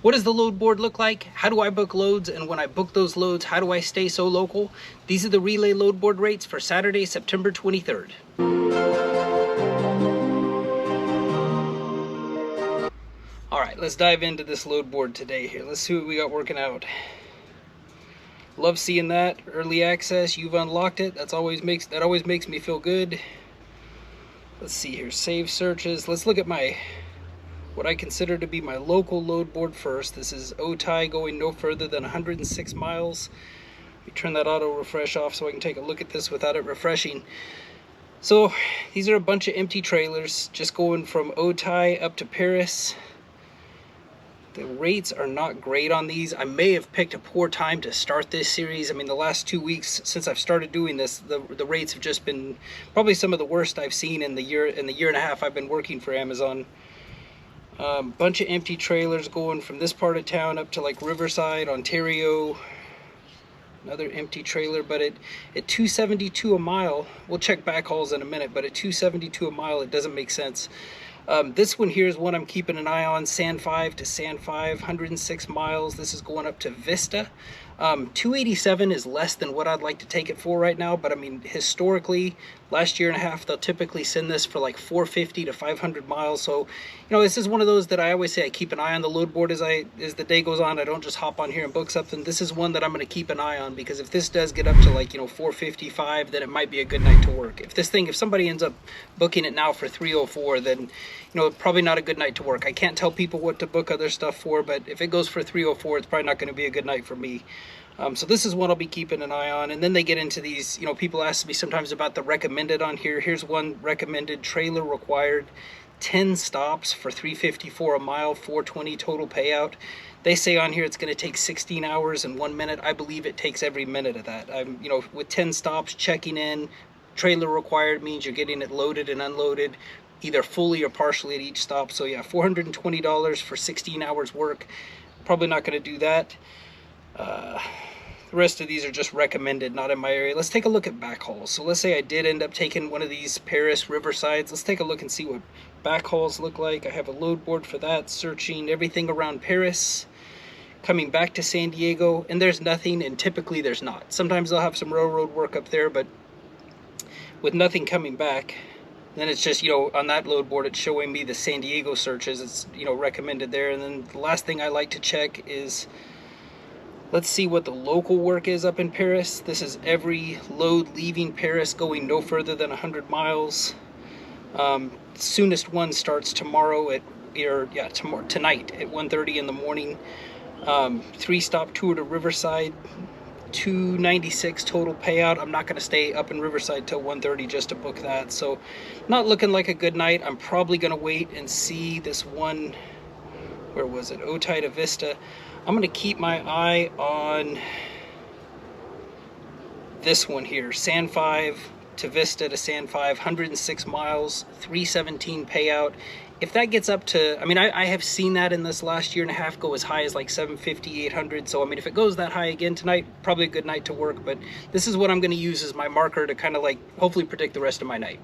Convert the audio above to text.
What does the load board look like? How do I book loads? And when I book those loads, how do I stay so local? These are the relay load board rates for Saturday, September 23rd. All right, let's dive into this load board today here. Let's see what we got working out. Love seeing that early access. You've unlocked it. That always makes me feel good. Let's see here, save searches. Let's look at what I consider to be my local load board first. This is Otay going no further than 106 miles. Let me turn that auto refresh off so I can take a look at this without it refreshing. So these are a bunch of empty trailers just going from Otay up to Paris. The rates are not great on these. I may have picked a poor time to start this series. I mean, the last 2 weeks since I've started doing this, the rates have just been probably some of the worst I've seen in the year and a half I've been working for Amazon. Bunch of empty trailers going from this part of town up to like Riverside, Ontario. Another empty trailer, but at $2.72 a mile, we'll check backhauls in a minute, but at $2.72 a mile, it doesn't make sense. This one here is one I'm keeping an eye on, San 5 to San 5, 106 miles. This is going up to Vista. 287 is less than what I'd like to take it for right now, but I mean, historically, last year and a half, they'll typically send this for like 450 to 500 miles. So, you know, this is one of those that I always say I keep an eye on the load board as the day goes on. I don't just hop on here and book something. This is one that I'm going to keep an eye on, because if this does get up to like, you know, 455, then it might be a good night to work. If somebody ends up booking it now for 304, then, you know, probably not a good night to work. I can't tell people what to book other stuff for, but if it goes for 304, it's probably not going to be a good night for me. So this is one I'll be keeping an eye on. And then they get into these, you know, people ask me sometimes about the recommended on here. Here's one recommended: trailer required, 10 stops for $3.54 a mile, $4.20 total payout. They say on here it's going to take 16 hours and 1 minute. I believe it takes every minute of that. You know, with 10 stops, checking in, trailer required means you're getting it loaded and unloaded, either fully or partially at each stop. So yeah, $420 for 16 hours work. Probably not going to do that. The rest of these are just recommended, not in my area. Let's take a look at backhauls. So let's say I did end up taking one of these Paris Riversides. Let's take a look and see what backhauls look like. I have a load board for that, searching everything around Paris, coming back to San Diego, and there's nothing, and typically there's not. Sometimes they'll have some railroad work up there, but with nothing coming back, then it's just, you know, on that load board, it's showing me the San Diego searches. It's, you know, recommended there. And then the last thing I like to check is, let's see what the local work is up in Paris. This is every load leaving Paris going no further than 100 miles. Soonest one starts tomorrow tonight at 1:30 in the morning. 3-stop tour to Riverside, $296 total payout. I'm not going to stay up in Riverside till 1:30 just to book that. So not looking like a good night. I'm probably going to wait and see this one. Where was it? Otay to Vista. I'm going to keep my eye on this one here, San 5 to Vista to San 5, 106 miles, $317 payout. If that gets up to, I mean, I have seen that in this last year and a half go as high as like 750, 800. So, I mean, if it goes that high again tonight, probably a good night to work. But this is what I'm going to use as my marker to kind of like hopefully predict the rest of my night.